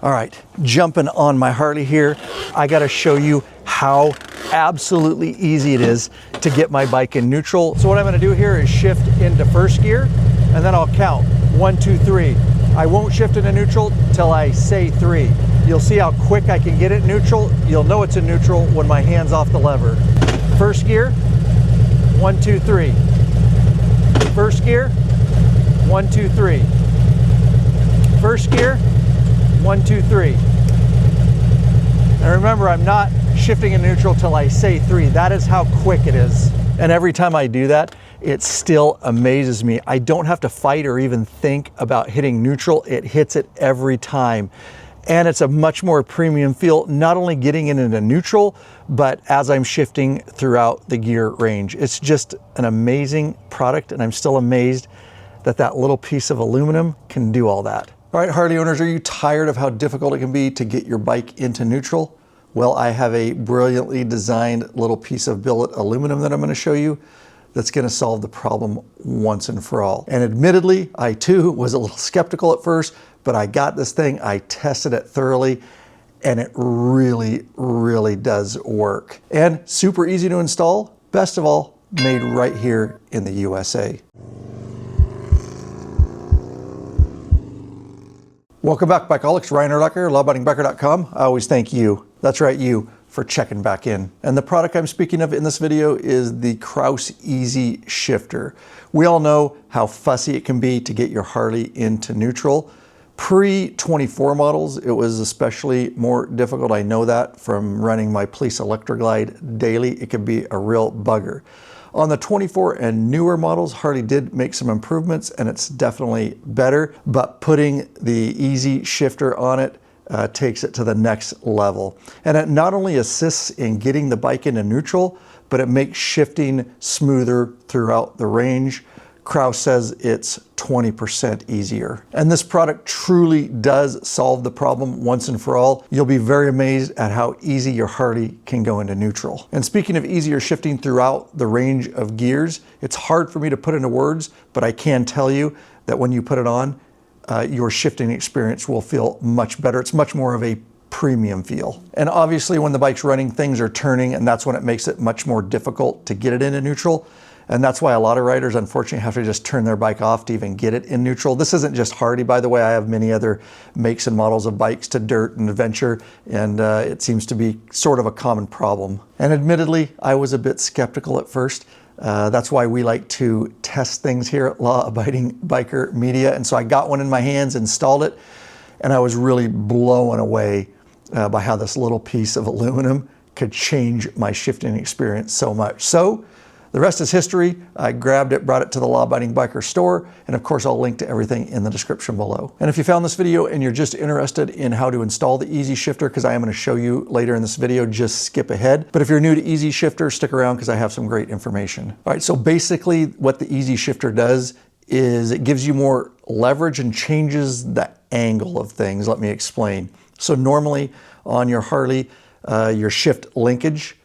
All right, jumping on my Harley here, I gotta show you how absolutely easy it is to get my bike in neutral. So what I'm gonna do here is shift into first gear, and then I'll count 1, 2, 3. I won't shift into neutral till I say 3. You'll see how quick I can get it neutral. You'll know it's in neutral when my hand's off the lever. First gear, 1, 2, 3. First gear, 1, 2, 3. First gear, 1, 2, 3. And remember, I'm not shifting in neutral till I say 3. That is how quick it is. And every time I do that, it still amazes me. I don't have to fight or even think about hitting neutral. It hits it every time. And it's a much more premium feel, not only getting it into neutral, but as I'm shifting throughout the gear range. It's just an amazing product, and I'm still amazed that that little piece of aluminum can do all that. All right, Harley owners, are you tired of how difficult it can be to get your bike into neutral? Well, I have a brilliantly designed little piece of billet aluminum that I'm going to show you that's going to solve the problem once and for all. And admittedly, I too was a little skeptical at first, but I got this thing, I tested it thoroughly, and it really, really does work. And super easy to install, best of all, made right here in the USA. Welcome back, Bikeaholics. Ryan Urlacher, lawabidingbiker.com. I always thank you, that's right, you, for checking back in. And the product I'm speaking of in this video is the KRAUS Easy Shifter. We all know how fussy it can be to get your Harley into neutral. Pre-24 models, it was especially more difficult. I know that from running my Police Electroglide daily. It could be a real bugger. On the 24 and newer models, Harley did make some improvements, and it's definitely better, but putting the Easy Shifter on it takes it to the next level. And it not only assists in getting the bike into neutral, but it makes shifting smoother throughout the range. Krauss says it's 20% easier. And this product truly does solve the problem once and for all. You'll be very amazed at how easy your Harley can go into neutral. And speaking of easier shifting throughout the range of gears, it's hard for me to put into words, but I can tell you that when you put it on, your shifting experience will feel much better. It's much more of a premium feel. And obviously when the bike's running, things are turning, and that's when it makes it much more difficult to get it into neutral. And that's why a lot of riders, unfortunately, have to just turn their bike off to even get it in neutral. This isn't just Harley, by the way. I have many other makes and models of bikes to dirt and adventure, and it seems to be sort of a common problem. And admittedly, I was a bit skeptical at first. That's why we like to test things here at Law Abiding Biker Media. And so I got one in my hands, installed it, and I was really blown away by how this little piece of aluminum could change my shifting experience so much. So the rest is history. I grabbed it, brought it to the Law Abiding Biker store, and of course I'll link to everything in the description below. And if you found this video and you're just interested in how to install the Easy Shifter, because I am going to show you later in this video, just skip ahead. But if you're new to Easy Shifter, stick around because I have some great information. All right, so basically what the Easy Shifter does is it gives you more leverage and changes the angle of things. Let me explain. So normally on your Harley, your shift linkage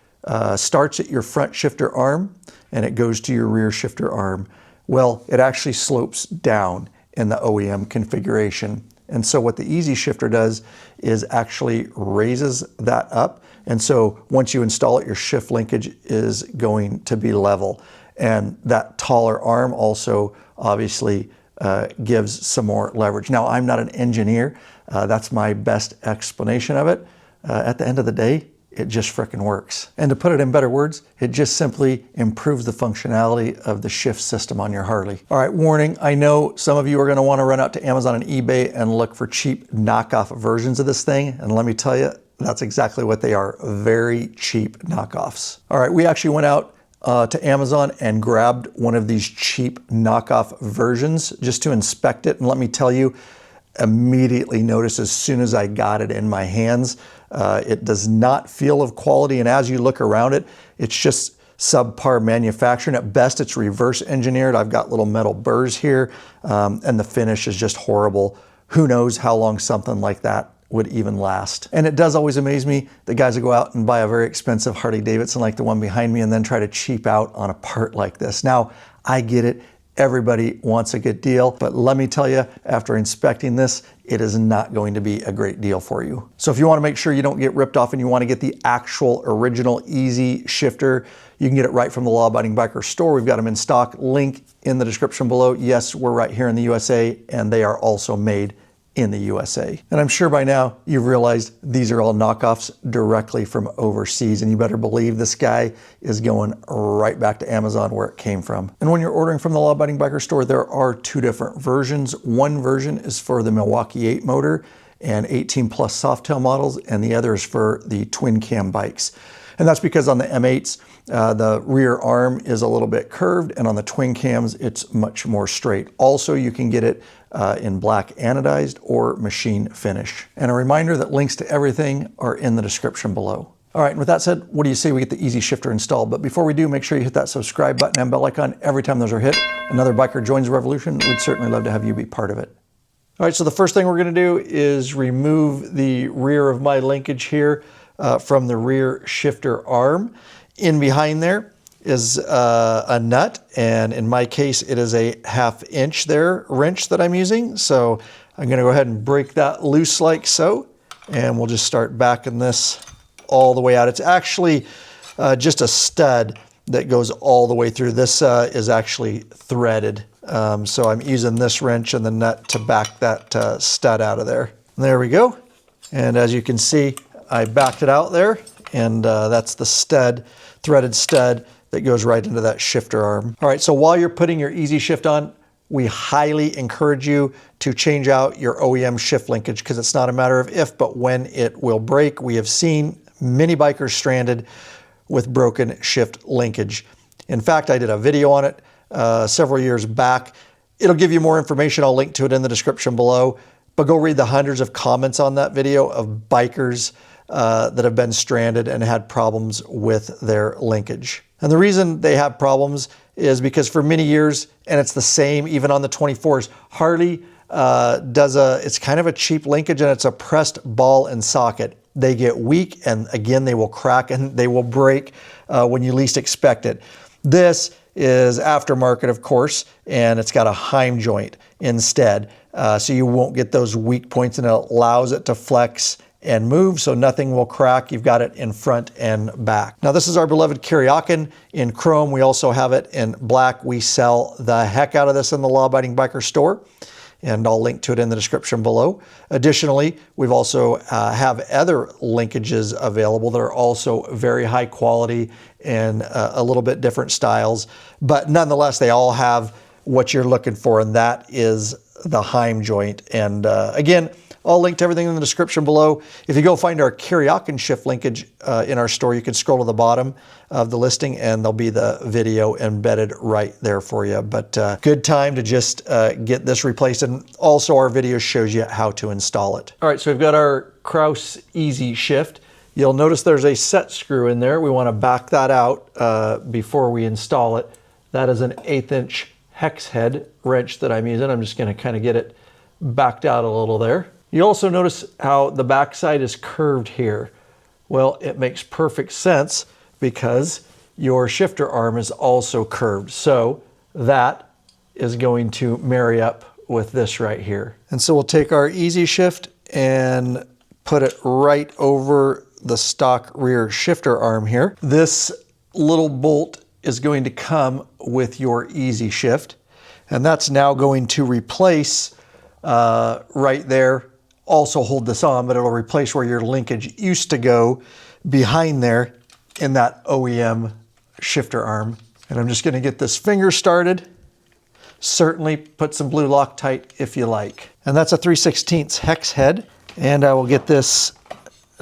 starts at your front shifter arm and it goes to your rear shifter arm. Well, it actually slopes down in the OEM configuration. And so what the Easy Shifter does is actually raises that up. And so once you install it, your shift linkage is going to be level. And that taller arm also obviously gives some more leverage. Now, I'm not an engineer. That's my best explanation of it. At the end of the day, it just frickin' works. And to put it in better words, it just simply improves the functionality of the shift system on your Harley. All right, warning, I know some of you are gonna wanna run out to Amazon and eBay and look for cheap knockoff versions of this thing. And let me tell you, that's exactly what they are, very cheap knockoffs. All right, we actually went out to Amazon and grabbed one of these cheap knockoff versions just to inspect it. And let me tell you, immediately noticed as soon as I got it in my hands, it does not feel of quality, and as you look around it, it's just subpar manufacturing. At best, it's reverse engineered. I've got little metal burrs here, and the finish is just horrible. Who knows how long something like that would even last. And it does always amaze me that guys will go out and buy a very expensive Harley-Davidson like the one behind me and then try to cheap out on a part like this. Now, I get it. Everybody wants a good deal, but let me tell you, after inspecting this, it is not going to be a great deal for you. So if you want to make sure you don't get ripped off and you want to get the actual original easy shifter, you can get it right from the Law Abiding Biker store. We've got them in stock. Link in the description below. Yes, we're right here in the USA, and they are also made in the USA. And I'm sure by now you've realized these are all knockoffs directly from overseas, and you better believe this guy is going right back to Amazon where it came from. And when you're ordering from the Law Abiding Biker store, there are two different versions. One version is for the Milwaukee 8 motor and 18 plus softail models, and the other is for the twin cam bikes. And that's because on the M8s, the rear arm is a little bit curved, and on the twin cams, it's much more straight. Also, you can get it in black anodized or machine finish. And a reminder that links to everything are in the description below. All right, and with that said, what do you say we get the easy shifter installed? But before we do, make sure you hit that subscribe button and bell icon every time those are hit. Another biker joins the revolution. We'd certainly love to have you be part of it. All right, so the first thing we're gonna do is remove the rear of my linkage here from the rear shifter arm. In behind there is a nut, and in my case, it is a 1/2 inch there wrench that I'm using. So I'm gonna go ahead and break that loose like so, and we'll just start backing this all the way out. It's actually just a stud that goes all the way through. This is actually threaded. So I'm using this wrench and the nut to back that stud out of there. There we go. And as you can see, I backed it out there, and that's the stud, threaded stud that goes right into that shifter arm. All right, so while you're putting your easy shift on, we highly encourage you to change out your OEM shift linkage, because it's not a matter of if, but when it will break. We have seen many bikers stranded with broken shift linkage. In fact, I did a video on it several years back. It'll give you more information. I'll link to it in the description below, but go read the hundreds of comments on that video of bikers that have been stranded and had problems with their linkage. And the reason they have problems is because for many years, and it's the same even on the 24s, Harley it's kind of a cheap linkage, and it's a pressed ball and socket. They get weak, and again, they will crack and they will break when you least expect it. This is aftermarket, of course, and it's got a Heim joint instead. So you won't get those weak points, and it allows it to flex and move so nothing will crack. You've got it in front and back. Now this is our beloved KRAUS in chrome. We also have it in black. We sell the heck out of this in the Law Abiding Biker store, and I'll link to it in the description below. Additionally, we've also have other linkages available that are also very high quality and a little bit different styles, but nonetheless, they all have what you're looking for, and that is the Heim joint. And again, I'll link to everything in the description below. If you go find our KRAUS shift linkage in our store, you can scroll to the bottom of the listing, and there'll be the video embedded right there for you. But good time to just get this replaced. And also our video shows you how to install it. All right, so we've got our KRAUS Easy Shift. You'll notice there's a set screw in there. We want to back that out before we install it. That is an 1/8 inch hex head wrench that I'm using. I'm just going to kind of get it backed out a little there. You also notice how the backside is curved here. Well, it makes perfect sense because your shifter arm is also curved. So that is going to marry up with this right here. And so we'll take our easy shift and put it right over the stock rear shifter arm here. This little bolt is going to come with your easy shift, and that's now going to replace right there. Also hold this on, but it'll replace where your linkage used to go behind there in that OEM shifter arm. And I'm just gonna get this finger started. Certainly put some blue Loctite if you like. And that's a 3/16 hex head. And I will get this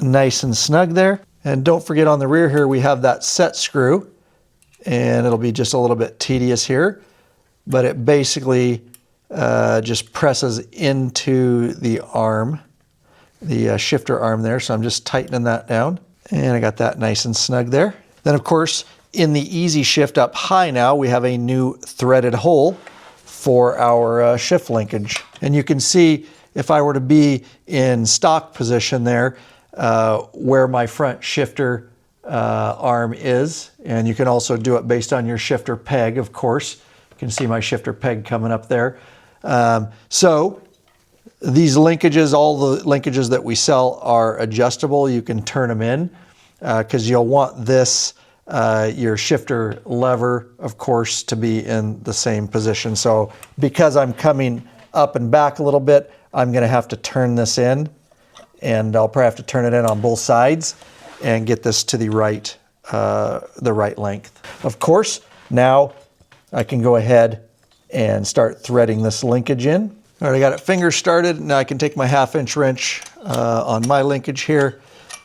nice and snug there. And don't forget on the rear here, we have that set screw, and it'll be just a little bit tedious here, but it basically just presses into the arm, the shifter arm there. So I'm just tightening that down, and I got that nice and snug there. Then of course, in the easy shift up high now, we have a new threaded hole for our shift linkage. And you can see if I were to be in stock position there, where my front shifter arm is, and you can also do it based on your shifter peg, of course. You can see my shifter peg coming up there. So These linkages, all the linkages that we sell are adjustable. You can turn them in because you'll want this, your shifter lever, of course, to be in the same position. So because I'm coming up and back a little bit, I'm going to have to turn this in, and I'll probably have to turn it in on both sides and get this to the right length. Of course, now I can go ahead and start threading this linkage in. All right, I got it finger started. Now I can take my 1/2-inch wrench on my linkage here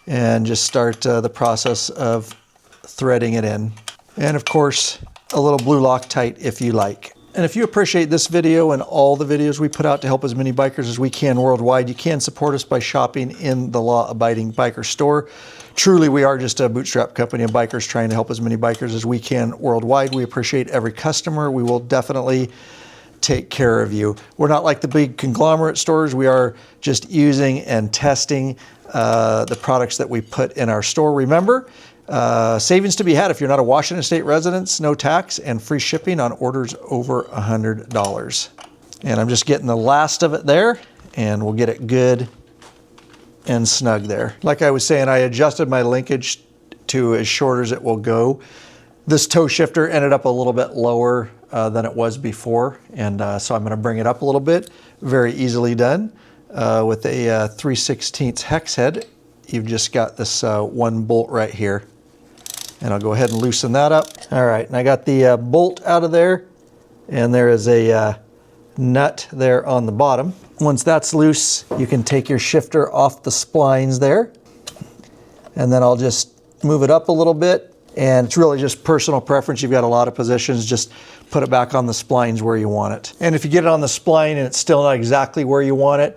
and just start the process of threading it in. And of course, a little blue Loctite if you like. And if you appreciate this video and all the videos we put out to help as many bikers as we can worldwide, you can support us by shopping in the law-abiding biker store. Truly, we are just a bootstrap company of bikers trying to help as many bikers as we can worldwide. We appreciate every customer. We will definitely take care of you. We're not like the big conglomerate stores. We are just using and testing the products that we put in our store. Remember, savings to be had if you're not a Washington State resident, no tax, and free shipping on orders over $100. And I'm just getting the last of it there, and we'll get it good and snug there. Like I was saying, I adjusted my linkage to as short as it will go. This toe shifter ended up a little bit lower than it was before, and so I'm going to bring it up a little bit. Very easily done with a 3/16 hex head. You've just got this one bolt right here, and I'll go ahead and loosen that up. All right, and I got the bolt out of there, and there is a nut there on the bottom. Once that's loose, you can take your shifter off the splines there, and then I'll just move it up a little bit. And it's really just personal preference. You've got a lot of positions, just put it back on the splines where you want it. And if you get it on the spline and it's still not exactly where you want it,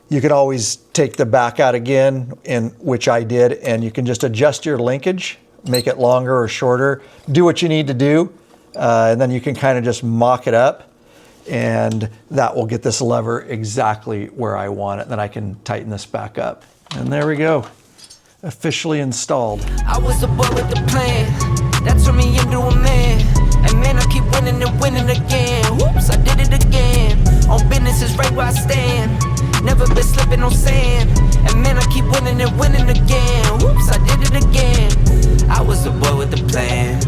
you can always take the back out again, and which I did, and you can just adjust your linkage, make it longer or shorter, do what you need to do, and then you can kind of just mock it up, and that will get this lever exactly where I want it. Then I can tighten this back up. And there we go. Officially installed. I was a boy with a plan that turned me into a man, and man, I keep winning and winning again. Whoops, I did it again. On business is right where I stand. Never been slipping on sand, and man, I keep winning and winning again. Whoops, I did it again. I was a boy with a plan.